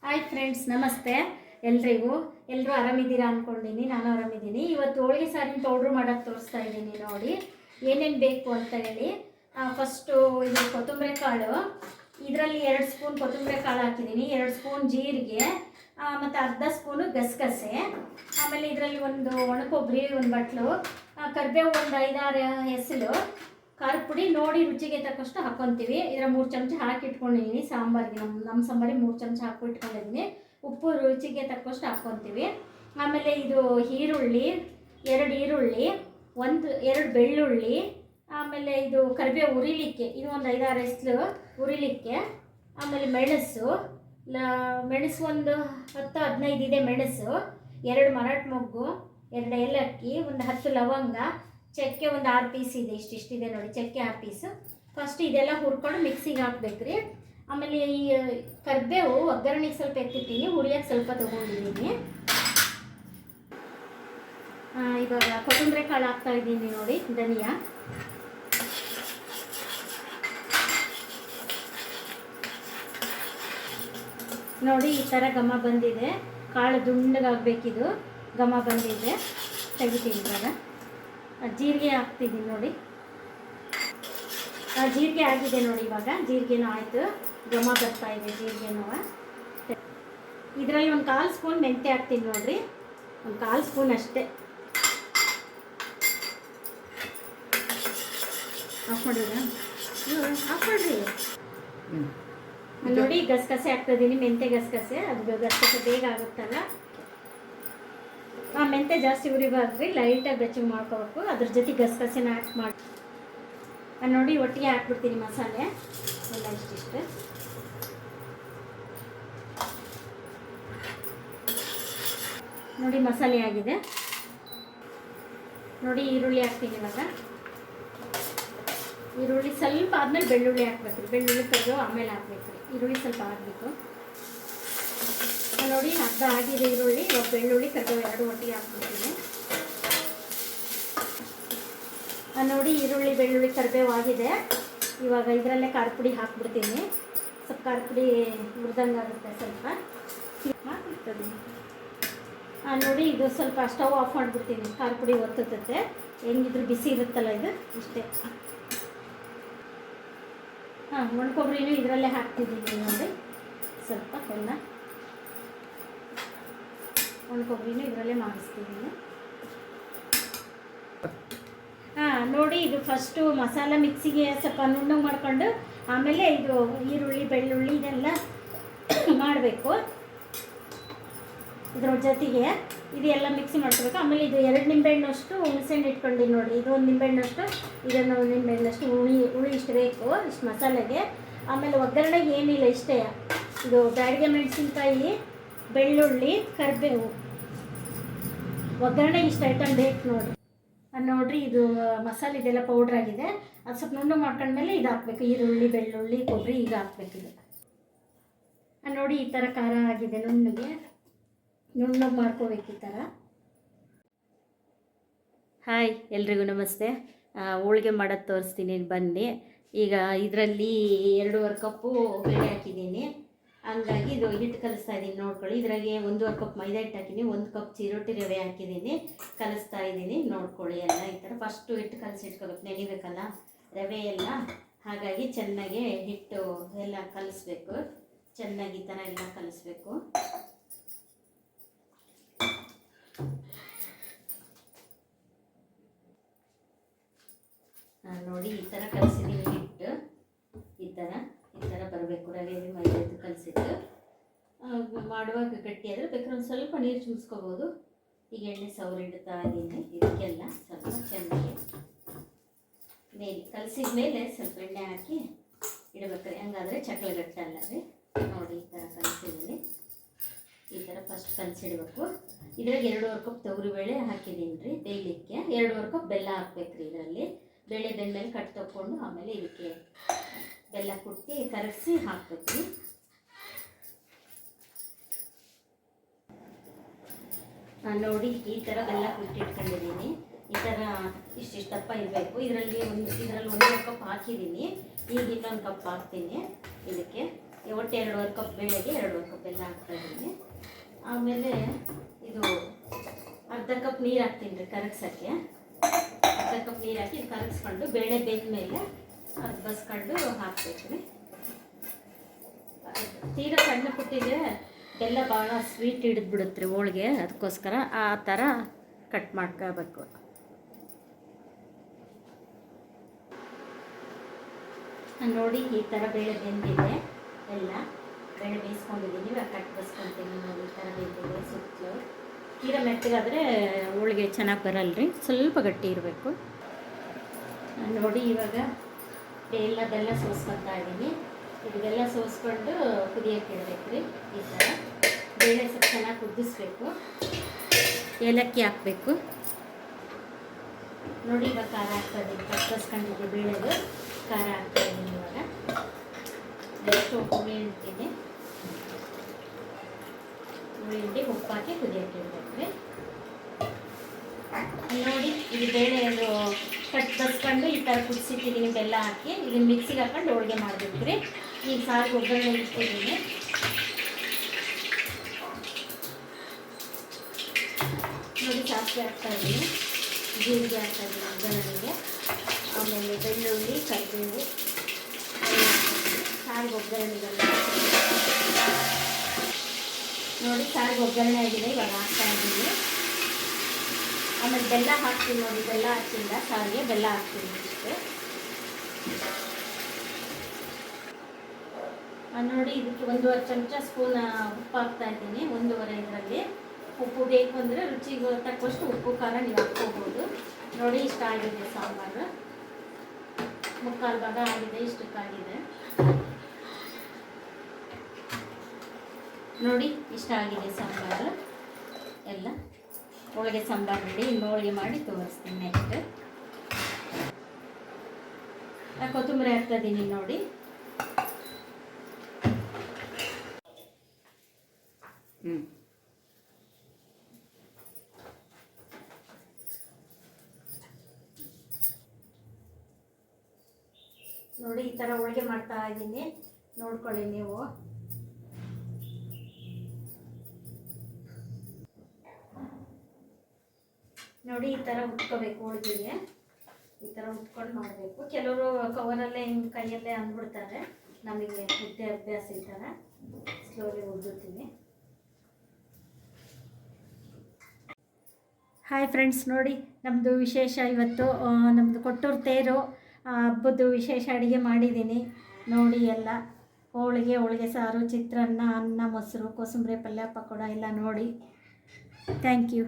Hi friends, ನಮಸ್ತೆ ಎಲ್ರಿಗೂ. ಎಲ್ಲರೂ ಆರಾಮಿದ್ದೀರಾ ಅಂದ್ಕೊಂಡಿನಿ. ನಾನು ಆರಾಮಿದ್ದೀನಿ. ಇವತ್ತು ಹೋಳಿಗೆ ಸಾರಿನ ಪೌಡ್ರ್ ಮಾಡೋಕ್ಕೆ ತೋರಿಸ್ತಾ ಇದ್ದೀನಿ. ನೋಡಿ ಏನೇನು ಬೇಕು ಅಂತ ಹೇಳಿ. ಫಸ್ಟು ಇದು ಕೊತ್ತಂಬರಿ ಕಾಳು, ಇದರಲ್ಲಿ 2 ಸ್ಪೂನ್ ಕೊತ್ತಂಬರಿ ಕಾಳು ಹಾಕಿದ್ದೀನಿ, 2 ಸ್ಪೂನ್ ಜೀರಿಗೆ ಮತ್ತು ಅರ್ಧ ಸ್ಪೂನು ಗಸಗಸೆ, ಆಮೇಲೆ ಇದರಲ್ಲಿ ಒಂದು ಒಣಕೊಬ್ಬರಿ, ಒಂದು ಬಟ್ಲು ಕರಿಬೇವು, ಒಂದು 5-6 ಎಸಳು, ಖಾರದ ಪುಡಿ ನೋಡಿ ರುಚಿಗೆ ತಕ್ಕಷ್ಟು ಹಾಕ್ಕೊತೀವಿ. ಇದರ 3 ಚಮಚ ಹಾಕಿಟ್ಕೊಂಡಿದ್ದೀನಿ ಸಾಂಬಾರಿಗೆ. ನಮ್ಮ ಸಾಂಬಾರಿಗೆ 3 ಚಮಚ ಹಾಕಿಟ್ಕೊಂಡಿದ್ದೀನಿ. ಉಪ್ಪು ರುಚಿಗೆ ತಕ್ಕಷ್ಟು ಹಾಕ್ಕೊತೀವಿ. ಆಮೇಲೆ ಇದು ಈರುಳ್ಳಿ, 2 ಈರುಳ್ಳಿ, 2 ಬೆಳ್ಳುಳ್ಳಿ, ಆಮೇಲೆ ಇದು ಕರಿಬೇವು ಉರಿಲಿಕ್ಕೆ, ಇದು ಒಂದು 5-6 ಎಸಳು ಉರಿಲಿಕ್ಕೆ, ಆಮೇಲೆ ಮೆಣಸು ಒಂದು 10-15 ಇದೆ ಮೆಣಸು, 2 ಮರಾಠ ಮೊಗ್ಗು, 2 ಏಲಕ್ಕಿ, ಒಂದು 10 ಲವಂಗ, ಚಕ್ಕೆ ಒಂದು 6 ಪೀಸ್ ಇದೆ. ಇಷ್ಟಿದೆ ನೋಡಿ, ಚಕ್ಕೆ 6 ಪೀಸು. ಫಸ್ಟ್ ಇದೆಲ್ಲ ಹುರ್ಕೊಂಡು ಮಿಕ್ಸಿಗೆ ಹಾಕಬೇಕ್ರಿ. ಆಮೇಲೆ ಈ ಕರಿಬೇವು ಒಗ್ಗರಣೆಗೆ ಸ್ವಲ್ಪ ಎತ್ತಿಟ್ಟಿನಿ, ಹುರಿಯೋಕ್ಕೆ ಸ್ವಲ್ಪ ತೊಗೊಂಡಿದ್ದೀನಿ. ಇವಾಗ ಕೊತ್ತಂಬರಿ ಕಾಳು ಹಾಕ್ತಾ ಇದ್ದೀನಿ ನೋಡಿ, ಧನಿಯಾ, ನೋಡಿ ಈ ಥರ ಘಮ ಬಂದಿದೆ. ಕಾಳು ದುಂಡಗಾಗಬೇಕಿದು, ಘಮ ಬಂದಿದೆ. ತೆಗಿತೀನಿ ಇವಾಗ. ಜೀರಿಗೆ ಹಾಕ್ತಿದ್ದೀನಿ ನೋಡಿ, ಜೀರಿಗೆ ಆಗಿದೆ ನೋಡಿ. ಇವಾಗ ಜೀರಿಗೆನೂ ಆಯಿತು, ಘಮ ಬರ್ತಾ ಇದೆ ಜೀರಿಗೆನೂ. ಇದರಲ್ಲಿ ಒಂದು 1/4 ಸ್ಪೂನ್ ಮೆಂತ್ಯ ಹಾಕ್ತೀನಿ ನೋಡಿರಿ, ಒಂದು 1/4 ಸ್ಪೂನ್ ಅಷ್ಟೇ. ಆಫ್ ಮಾಡಿದ್ರಾ? ಆಫ್ ಮಾಡಿರಿ. ನೋಡಿ ಗಸಗಸೆ ಹಾಕ್ತಿದ್ದೀನಿ, ಮೆಂತ್ಯ ಗಸಗಸೆ. ಅದು ಗಸಗಸೆ ಬೇಗ ಆಗುತ್ತಲ್ಲ. ಮೆಂತ್ಯ ಜಾಸ್ತಿ ಉರಿಬಾರ್ದ್ರಿ, ಲೈಟಾಗಿ ಬೆಚ್ಚಗೆ ಮಾಡ್ಕೋಬೇಕು. ಅದ್ರ ಜೊತೆ ಗಸಗಸೆನ ಹಾಕಿ ಮಾಡಿ ನೋಡಿ ಒಟ್ಟಿಗೆ ಹಾಕ್ಬಿಡ್ತೀನಿ ಮಸಾಲೆ ಎಲ್ಲ ಇಷ್ಟಿಷ್ಟು. ನೋಡಿ ಮಸಾಲೆ ಆಗಿದೆ ನೋಡಿ. ಈರುಳ್ಳಿ ಹಾಕ್ತೀನಿ ಇವಾಗ. ಈರುಳ್ಳಿ ಸ್ವಲ್ಪ ಆದಮೇಲೆ ಬೆಳ್ಳುಳ್ಳಿ ಹಾಕ್ಬೇಕ್ರಿ. ಬೆಳ್ಳುಳ್ಳಿ ತೆಗೆದು ಆಮೇಲೆ ಹಾಕ್ಬೇಕ್ರಿ. ಈರುಳ್ಳಿ ಸ್ವಲ್ಪ ಹಾಕಬೇಕು ನೋಡಿ. ಅರ್ಧ ಆಗಿದೆ ಈರುಳ್ಳಿ. ಇವಾಗ ಬೆಳ್ಳುಳ್ಳಿ ಕರಿಬೇವು 2 ಒಟ್ಟಿಗೆ ಹಾಕ್ಬಿಡ್ತೀನಿ. ನೋಡಿ ಈರುಳ್ಳಿ ಬೆಳ್ಳುಳ್ಳಿ ಕರಿಬೇವು ಆಗಿದೆ. ಇವಾಗ ಇದರಲ್ಲೇ ಖಾರದ ಪುಡಿ ಹಾಕ್ಬಿಡ್ತೀನಿ. ಸ್ವಲ್ಪ ಖಾರದ ಪುಡಿ ಹುರಿದಂಗೆ ಆಗುತ್ತೆ, ಸ್ವಲ್ಪ ಹಾಕ್ಬಿಡ್ತೀನಿ. ನೋಡಿ ಇದು ಸ್ವಲ್ಪ ಸ್ಟವ್ ಆಫ್ ಮಾಡಿಬಿಡ್ತೀನಿ. ಖಾರದ ಪುಡಿ ಒತ್ತುತ್ತೆ, ಹೆಂಗಿದ್ರು ಬಿಸಿ ಇರುತ್ತಲ್ಲ ಇದು. ಇಷ್ಟೇ. ಒಣಕೊಬ್ಬರಿನೂ ಇದರಲ್ಲೇ ಹಾಕ್ತಿದ್ದೀನಿ ನೋಡಿ. ಸ್ವಲ್ಪ ಎಲ್ಲ ಒಣಕೊಬ್ಬರಿನೂ ಇದರಲ್ಲೇ ಮಾಡಿಸ್ತಿದ್ದೀನಿ. ನೋಡಿ ಇದು ಫಸ್ಟು ಮಸಾಲ ಮಿಕ್ಸಿಗೆ ಸ್ವಲ್ಪ ನುಣ್ಣಗೆ ಮಾಡ್ಕೊಂಡು ಆಮೇಲೆ ಇದು ಈರುಳ್ಳಿ ಬೆಳ್ಳುಳ್ಳಿ ಇದೆಲ್ಲ ಮಾಡಬೇಕು. ಇದ್ರ ಜೊತೆಗೆ ಇದೆಲ್ಲ ಮಿಕ್ಸಿ ಮಾಡ್ಕೋಬೇಕು. ಆಮೇಲೆ ಇದು 2 ನಿಂಬೆಹಣ್ಣಷ್ಟು ಹುಣಸೆಹಣ್ಣು ಇಟ್ಕೊಂಡಿದ್ದೀನಿ ನೋಡಿ. ಇದು 1 ನಿಂಬೆಹಣ್ಣಷ್ಟು, ಇದನ್ನು 1 ನಿಂಬೆಹಣ್ಣಷ್ಟು ಹುಳಿ ಇಷ್ಟು ಬೇಕು, ಇಷ್ಟು ಮಸಾಲೆಗೆ. ಆಮೇಲೆ ಒಗ್ಗರಣೆಗೆ ಏನಿಲ್ಲ, ಇಷ್ಟೇ. ಇದು ಬ್ಯಾಡಿಗೆ ಮೆಣಸಿನ್ಕಾಯಿ, ಬೆಳ್ಳುಳ್ಳಿ, ಕರಿಬೇವು, ಒಗ್ಗರಣೆಗೆ ಇಷ್ಟು ಐಟಮ್ ಬೇಕು ನೋಡಿ. ನೋಡಿರಿ ಇದು ಮಸಾಲೆ ಇದೆಲ್ಲ ಪೌಡ್ರ್ ಆಗಿದೆ. ಅದು ಸ್ವಲ್ಪ ನುಣ್ಣಗೆ ಮಾಡ್ಕೊಂಡ್ಮೇಲೆ ಇದು ಹಾಕ್ಬೇಕು. ಈರುಳ್ಳಿ ಬೆಳ್ಳುಳ್ಳಿ ಕೊಬ್ಬರಿ ಈಗ ಹಾಕ್ಬೇಕು. ಇದು ನೋಡಿ ಈ ಥರ ಖಾರ ಆಗಿದೆ. ನುಣ್ಣಗೆ ಮಾಡ್ಕೋಬೇಕು ಈ ಥರ. ಹಾಯ್ ಎಲ್ರಿಗೂ ನಮಸ್ತೆ. ಹೋಳಿಗೆ ಮಾಡೋದು ತೋರಿಸ್ತೀನಿ ಬನ್ನಿ. ಈಗ ಇದರಲ್ಲಿ 2.5 ಕಪ್ಪು ಬೇಳೆ ಹಾಕಿದ್ದೀನಿ. ಹಂಗಾಗಿ ಇದು ಹಿಟ್ಟು ಕಲಿಸ್ತಾ ಇದ್ದೀನಿ ನೋಡ್ಕೊಳ್ಳಿ. ಇದ್ರಾಗೆ 1.5 ಕಪ್ ಮೈದಾ ಹಿಟ್ಟು ಹಾಕಿದ್ದೀನಿ, 1 ಕಪ್ ಚಿರೋಟಿ ರವೆ ಹಾಕಿದ್ದೀನಿ, ಕಲಿಸ್ತಾ ಇದ್ದೀನಿ ನೋಡ್ಕೊಳ್ಳಿ. ಎಲ್ಲ ಈ ಥರ ಫಸ್ಟು ಹಿಟ್ಟು ಕಲಸಿಟ್ಕೋಬೇಕು, ನೆನಿಬೇಕಲ್ಲ ರವೆ ಎಲ್ಲ. ಹಾಗಾಗಿ ಚೆನ್ನಾಗಿ ಹಿಟ್ಟು ಎಲ್ಲ ಕಲಿಸ್ಬೇಕು, ಚೆನ್ನಾಗಿ ಈ ಥರ ಎಲ್ಲ ಕಲಿಸ್ಬೇಕು. ನೋಡಿ ಈ ಥರ ಕಲಿಸಿದ್ದೀನಿ ಹಿಟ್ಟು. ಈ ಥರ ಬರಬೇಕು. ರವೆ ಮೈದಾ ಹಿಟ್ಟು ಕಲಿಸಿಟ್ಟು ಮಾಡುವಾಗ ಗಟ್ಟಿ ಆದರೆ ಬೇಕಾದ್ರೆ ಒಂದು ಸ್ವಲ್ಪ ನೀರು ಚುಮ್ಸ್ಕೋಬೋದು. ಈಗ ಎಣ್ಣೆ ಸವರಿಡ್ತಾ ಇದ್ದೀನಿ. ಇದಕ್ಕೆಲ್ಲ ಸ್ವಲ್ಪ ಚೆನ್ನಾಗಿ ಮೇಲೆ ಕಲಸಿದ ಮೇಲೆ ಸ್ವಲ್ಪ ಎಣ್ಣೆ ಹಾಕಿ ಇಡಬೇಕ್ರಿ. ಹಂಗಾದರೆ ಚಕ್ಲಿ ಗಟ್ಟಲ್ಲ ರೀ. ನೋಡಿ ಈ ಥರ ಕಲಸಿದ್ದೀನಿ. ಈ ಥರ ಫಸ್ಟ್ ಕಲಸಿಡ್ಬೇಕು. ಇದ್ರಾಗ 2.5 ಕಪ್ ತೊಗರಿಬೇಳೆ ಹಾಕಿದ್ದೀನಿ ರೀ ಬೇಯಲಿಕ್ಕೆ. 2.5 ಕಪ್ ಬೆಲ್ಲ ಹಾಕ್ಬೇಕ್ರಿ. ಇದರಲ್ಲಿ ಬೇಳೆ ಬೆಂದ್ಮೇಲೆ ಕಟ್ ತಗೊಂಡು ಆಮೇಲೆ ಇದಕ್ಕೆ ಬೆಲ್ಲ ಕುಟ್ಟಿ ಕರಗಿಸಿ ಹಾಕ್ಬೇಕು. ನೋಡಿ ಈ ಥರ ಬೆಲ್ಲ ಕುಟ್ಟಿಟ್ಕೊಂಡಿದ್ದೀನಿ. ಈ ಥರ ಇಷ್ಟಿಷ್ಟು ದಪ್ಪ ಇರಬೇಕು. ಇದರಲ್ಲಿ 1.5 ಕಪ್ ಹಾಕಿದ್ದೀನಿ. ಈಗ ಇನ್ನೊಂದು ಕಪ್ ಹಾಕ್ತೀನಿ ಇದಕ್ಕೆ. ಒಟ್ಟು 2.5 ಕಪ್ ಬೇಳೆಗೆ 2.5 ಕಪ್ ಬೆಲ್ಲ ಹಾಕ್ತಾಯಿದ್ದೀನಿ. ಆಮೇಲೆ ಇದು ಅರ್ಧ ಕಪ್ ನೀರು ಹಾಕ್ತೀನಿ ರೀ ಕರಗ್ಸೋಕ್ಕೆ. ಅರ್ಧ ಕಪ್ ನೀರು ಹಾಕಿ ಕರಗಿಸ್ಕೊಂಡು ಬೇಳೆ ಬೆಂದ ಮೇಲೆ ಅದು ಬಸ್ಕೊಂಡು ಹಾಕ್ಬೇಕು ರೀ. ತೀರಾ ಸಣ್ಣ ಪುಟ್ಟಿಗೆ ಬೆಲ್ಲ ಭಾಳ ಸ್ವೀಟ್ ಹಿಡಿದ್ಬಿಡುತ್ತೆ ರೀ ಹೋಳಿಗೆ, ಅದಕ್ಕೋಸ್ಕರ ಆ ಥರ ಕಟ್ ಮಾಡ್ಕೋಬೇಕು. ನೋಡಿ ಈ ಥರ ಬೇಳೆ ಬೆಂದಿದೆ, ಎಲ್ಲ ಬೇಳೆ ಬೇಯಿಸ್ಕೊಂಡಿದ್ದೀನಿ. ಇವಾಗ ಕಟ್ ಬಸ್ಕೊತೀನಿ ನೋಡಿ. ಈ ಥರ ಬೆಂದಿದೆ ಸುತ್ತಲೂ. ತೀರಾ ಮೆತ್ತಗಾದರೆ ಹೋಳಿಗೆ ಚೆನ್ನಾಗಿ ಬರಲ್ಲ ರೀ, ಸ್ವಲ್ಪ ಗಟ್ಟಿ ಇರಬೇಕು ನೋಡಿ. ಇವಾಗ ಬೆಲ್ಲ ಸೋಸ್ಕೊತಾ ಇದ್ದೀನಿ. ಇದೆಲ್ಲ ಸೋಸ್ಕೊಂಡು ಕುದಿಯೋಕೆ ಇಡಬೇಕು ರೀ. ಈ ಥರ ಬೇಳೆ ಸ್ವಲ್ಪ ಚೆನ್ನಾಗಿ ಕುದಿಸ್ಬೇಕು. ಏಲಕ್ಕಿ ಹಾಕಬೇಕು ನೋಡಿ. ಇವಾಗ ಖಾರ ಹಾಕ್ತಾಯಿದ್ದೀನಿ, ಕಟ್ಸ್ಕೊಂಡಿದ್ದೆ ಬೇಳೆದು ಖಾರ ಹಾಕ್ತಾಯಿದ್ದೀನಿ. ಇವಾಗ ಎಷ್ಟು ಹುಳಿ ಹಿಂಡ್ತೀನಿ, ಹುಳಿ ಹಿಂಡಿ ಉಪ್ಪು ಹಾಕಿ ಕುದಿಯೋಕೆ ಇಡಬೇಕು ರೀ. ನೋಡಿ ಇದು ಬೇಳೆದು ಕಟ್ ಬಸ್ಕೊಂಡು ಈ ಥರ ಕುದಿಸಿಟ್ಟಿದ್ದೀನಿ ಬೆಲ್ಲ ಹಾಕಿ. ಇದನ್ನು ಮಿಕ್ಸಿಗೆ ಹಾಕೊಂಡು ಹೋಳಿಗೆ ಮಾಡಬೇಕು ರೀ. ಈಗ ಸಾರಿಗೆ ಒಗ್ಗರಣೆ ಇಟ್ಟಿದ್ದೀನಿ. ನೋಡಿ ಸಾಸಿವೆ ಹಾಕ್ತಾಯಿದ್ದೀನಿ, ಜೀರಿಗೆ ಹಾಕ್ತಾಯಿದ್ದೀನಿ ಒಗ್ಗರಣೆಗೆ. ಆಮೇಲೆ ಬೆಳ್ಳುಳ್ಳಿ, ಕರಿಬೇವು, ಸಾರಿಗೆ ಒಗ್ಗರಣೆಗೆಲ್ಲ ನೋಡಿ. ಸಾರಿಗೆ ಒಗ್ಗರಣೆ ಆಗಿದೆ, ಇವಾಗ ಹಾಕ್ತಾಯಿದ್ದೀನಿ. ಆಮೇಲೆ ಬೆಲ್ಲ ಹಾಕ್ತೀನಿ ನೋಡಿ. ಬೆಲ್ಲ ಹಾಕಿಲ್ಲ ಸಾರಿಗೆ, ಬೆಲ್ಲ ಹಾಕ್ತೀನಿ ಇಷ್ಟೇ ನೋಡಿ. ಇದಕ್ಕೆ 1.5 ಚಮಚ ಸ್ಪೂನ್ ಉಪ್ಪು ಹಾಕ್ತಾಯಿದ್ದೀನಿ. 1.5 ಇದರಲ್ಲಿ ಉಪ್ಪು ಬೇಕು ಅಂದರೆ ರುಚಿಗೆ ತಕ್ಕಷ್ಟು ಉಪ್ಪು ಖಾರ ನೀವು ಹಾಕ್ಕೋಬೋದು ನೋಡಿ. ಇಷ್ಟ ಆಗಿದೆ ಸಾಂಬಾರು, 3/4 ಭಾಗ ಆಗಿದೆ, ಇಷ್ಟಕ್ಕಾಗಿದೆ ನೋಡಿ. ಇಷ್ಟ ಆಗಿದೆ ಸಾಂಬಾರು ಎಲ್ಲ. ಹೋಳಿಗೆ ಸಾಂಬಾರು ರೆಡಿ. ಇನ್ನು ಹೋಳಿಗೆ ಮಾಡಿ ತೋರಿಸ್ತೀನಿ ನೆಕ್ಸ್ಟ್. ಕೊತ್ತಂಬರಿ ಹಾಕ್ತಾಯಿದ್ದೀನಿ ನೋಡಿ. ನೋಡಿ ಈ ಥರ ಹೋಳಿಗೆ ಮಾಡ್ತಾ ಇದ್ದೀನಿ, ನೋಡ್ಕೊಳ್ಳಿ ನೀವು. ನೋಡಿ ಈ ಥರ ಉಟ್ಕೋಬೇಕು ಹೋಳಿಗೆಗೆ, ಈ ಥರ ಉಟ್ಕೊಂಡು ಮಾಡಬೇಕು. ಕೆಲವರು ಕವರಲ್ಲೇ ಹಿಂಗೆ ಕೈಯಲ್ಲೇ ಅಂದ್ಬಿಡ್ತಾರೆ, ನಮಗೆ ಮುದ್ದೆ ಅಭ್ಯಾಸ ಈ ಥರ ಸ್ಲೋಲಿ ಉದ್ದುತ್ತೀನಿ. ಹಾಯ್ ಫ್ರೆಂಡ್ಸ್, ನೋಡಿ ನಮ್ಮದು ವಿಶೇಷ ಇವತ್ತು. ನಮ್ಮದು ಕೊಟ್ಟೂರು ತೇರು ಹಬ್ಬದ್ದು ವಿಶೇಷ ಅಡುಗೆ ಮಾಡಿದ್ದೀನಿ ನೋಡಿ. ಎಲ್ಲ ಹೋಳಿಗೆ ಸಾರು, ಚಿತ್ರಾನ್ನ, ಅನ್ನ, ಮೊಸರು, ಕೋಸಂಬರಿ ಪಲ್ಯ, ಪಕೋಡ ಎಲ್ಲ ನೋಡಿ. Thank you.